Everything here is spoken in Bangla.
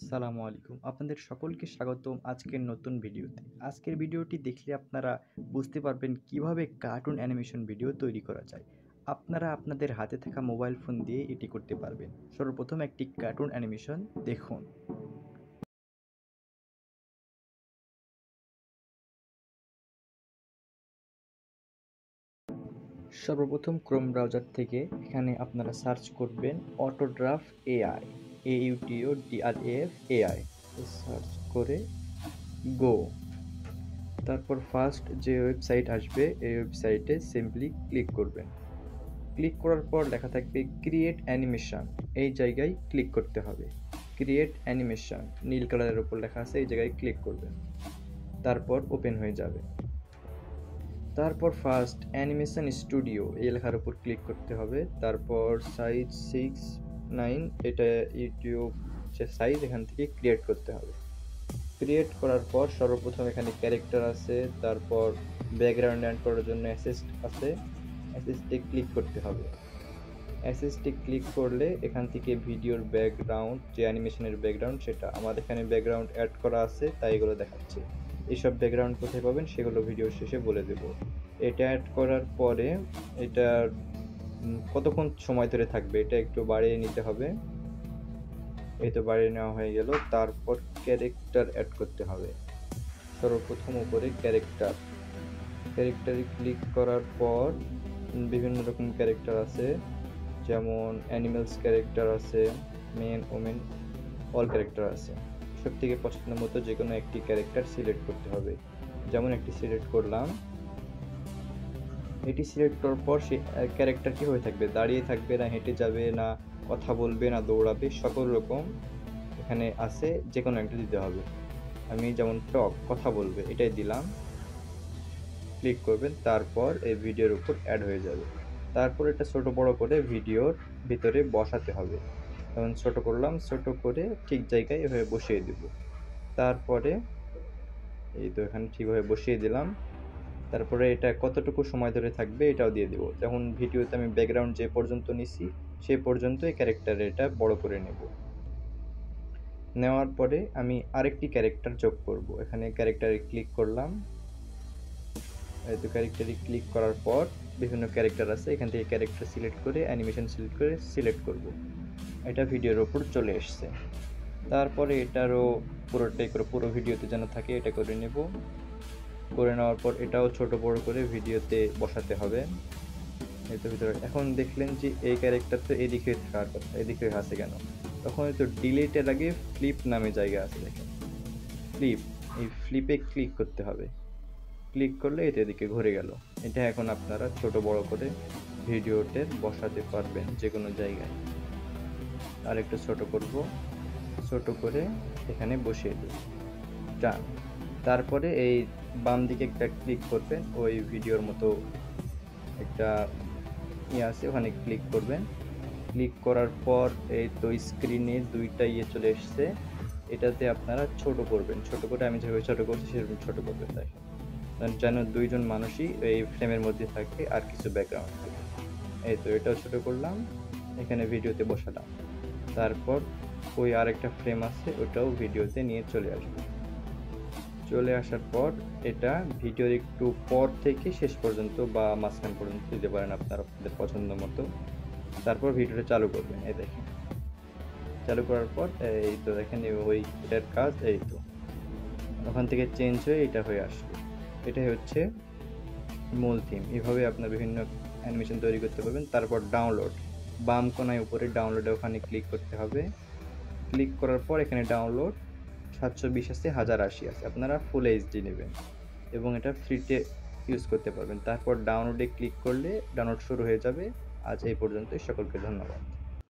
আসসালামু আলাইকুম। আপনাদের সকলকে স্বাগতম আজকের নতুন ভিডিওতে। আজকের ভিডিওটি দেখলে আপনারা বুঝতে পারবেন কিভাবে কার্টুন অ্যানিমেশন ভিডিও তৈরি করা যায়। আপনারা আপনাদের হাতে থাকা মোবাইল ফোন দিয়ে এটি করতে পারবেন। সর্বপ্রথম একটি কার্টুন অ্যানিমেশন দেখুন। সর্বপ্রথম ক্রোম ব্রাউজার থেকে এখানে আপনারা সার্চ করবেন অটোড্রাফ এআই, AUTODRAF AI সার্চ করে গো। তারপর ফার্স্ট যে ওয়েবসাইট আসবে এই ওয়েবসাইটে সিম্পলি ক্লিক করবেন। ক্লিক করার পর লেখা থাকবে ক্রিয়েট অ্যানিমেশন, এই জায়গায় ক্লিক করতে হবে। ক্রিয়েট অ্যানিমেশন নীল কালারের উপর লেখা আছে, এই জায়গায় ক্লিক করবেন। তারপর ওপেন হয়ে যাবে। তারপর ফার্স্ট অ্যানিমেশন স্টুডিও এই লেখার উপর ক্লিক করতে হবে। তারপর সাইজ 6:9 এটা ইউটিউব যে সাইজ এখান থেকে ক্রিয়েট করতে হবে। ক্রিয়েট করার পর সর্বপ্রথম এখানে ক্যারেক্টার আছে, তারপর ব্যাকগ্রাউন্ড অ্যাড করার জন্য অ্যাসিস্ট আছে, অ্যাসিস্টে ক্লিক করতে হবে। অ্যাসিস্টে ক্লিক করলে এখান থেকে ভিডিওর ব্যাকগ্রাউন্ড যে অ্যানিমেশনের ব্যাকগ্রাউন্ড সেটা আমার এখানে ব্যাকগ্রাউন্ড অ্যাড করা আছে তাই এগুলো দেখাচ্ছে। এইসব ব্যাকগ্রাউন্ড কোথায় পাবেন সেগুলো ভিডিওর শেষে বলে দেব। এটা অ্যাড করার পরে এটা কতক্ষণ সময় ধরে থাকবে এটা একটু বাড়িয়ে নিতে হবে। এই তো বাড়িয়ে নেওয়া হয়ে গেল। তারপর ক্যারেক্টার অ্যাড করতে হবে। সর্বপ্রথম উপরে ক্যারেক্টারে ক্লিক করার পর বিভিন্ন রকম ক্যারেক্টার আছে, যেমন অ্যানিমেলস ক্যারেক্টার আছে, মেন ওমেন অল ক্যারেক্টার আছে। সব থেকে পছন্দ মতো যে কোনো একটি ক্যারেক্টার সিলেক্ট করতে হবে। যেমন একটি সিলেক্ট করলাম। এটি সিলেক্ট করার পর সে ক্যারেক্টার কি হয়ে থাকবে, দাঁড়িয়ে থাকবে না হেঁটে যাবে না কথা বলবে না দৌড়াবে, সকল রকম এখানে আছে, যে কোনো একটা দিতে হবে। আমি যেমন কথা বলবে এটাই দিলাম। ক্লিক করবেন, তারপর এই ভিডিওর উপর অ্যাড হয়ে যাবে। তারপর এটা ছোট বড় করে ভিডিওর ভিতরে বসাতে হবে। যেমন ছোট করলাম, ছোট করে ঠিক জায়গায় এভাবে বসিয়ে দেব। তারপরে এই তো এখানে ঠিকভাবে বসিয়ে দিলাম। তারপরে এটা কতটুকু সময় ধরে থাকবে এটাও দিয়ে দেব। যেমন ভিডিওতে আমি ব্যাকগ্রাউন্ড যে পর্যন্ত নিছি সে পর্যন্ত এই ক্যারেক্টারে এটা বড় করে নেব। নেওয়ার পরে আমি আরেকটি ক্যারেক্টার যোগ করব। এখানে ক্যারেক্টারে ক্লিক করলাম। এই তো ক্যারেক্টারে ক্লিক করার পর বিভিন্ন ক্যারেক্টার আছে, এখান থেকে ক্যারেক্টার সিলেক্ট করে অ্যানিমেশন সিলেক্ট করব। এটা ভিডিওর ওপর চলে এসছে। তারপরে এটারও পুরোটাই করে পুরো ভিডিওতে যেন থাকে এটা করে নেব। করে নেওয়ার পর এটাও ছোট বড় করে ভিডিওতে বসাতে হবে। এই তো ভিতরে এখন দেখলেন যে এই ক্যারেক্টার তো এদিকে থাকার কথা, এদিকে আছে কেন? তখন তো ডিলিটের আগে ফ্লিপ নামে জায়গা আছে, দেখেন ফ্লিপ, এই ফ্লিপে ক্লিক করতে হবে। ক্লিক করলে এটা এদিকে ঘুরে গেল। এটা এখন আপনারা ছোট বড় করে ভিডিওতে বসাতে পারবেন যে কোনো জায়গায়। আর একটু ছোট করব, ছোট করে এখানে বসিয়ে দেব। ডান। তারপরে এই বাম দিকে একটা ক্লিক করবেন, ওই ভিডিওর মতো একটা আছে ওখানে ক্লিক করবেন। ক্লিক করার পর এই তো স্ক্রিনে দুইটা চলে এসছে, এটাতে আপনারা ছোট করবেন। ছোট করে আমি যেভাবে ছোট করছি সেরকম ছোট করবেন, দেখেন যেন দুইজন মানুষই এই ফ্রেমের মধ্যে থাকে আর কিছু ব্যাকগ্রাউন্ড থাকে। এই তো এটাও ছোট করলাম, এখানে ভিডিওতে বসালাম। তারপর ওই আরেকটা ফ্রেম আছে ওটাও ভিডিওতে নিয়ে চলে আসবে। চলে আসার পর এটা ভিডিওর একটু পর থেকে শেষ পর্যন্ত বা মাঝখান পর্যন্ত দিতে পারেন আপনাদের পছন্দ মতো। তারপর ভিডিওটা চালু করবেন। এই দেখেন চালু করার পর এই তো দেখেন ওই এটার কাজ এই তো ওখান থেকে চেঞ্জ হয়ে এটা হয়ে আসবে। এটাই হচ্ছে মূল থিম। এভাবে আপনার বিভিন্ন অ্যানিমেশন তৈরি করতে পারবেন। তারপর ডাউনলোড, বাম কোনায় উপরে ডাউনলোডে ওখানে ক্লিক করতে হবে। ক্লিক করার পর এখানে ডাউনলোড 720 আছে, 1080 আছে, আপনারা ফুল এইচডি নেবেন এবং এটা ফ্রিতে ইউজ করতে পারবেন। তারপর ডাউনলোডে ক্লিক করলে ডাউনলোড শুরু হয়ে যাবে। আজ এই পর্যন্তই, সকলকে ধন্যবাদ।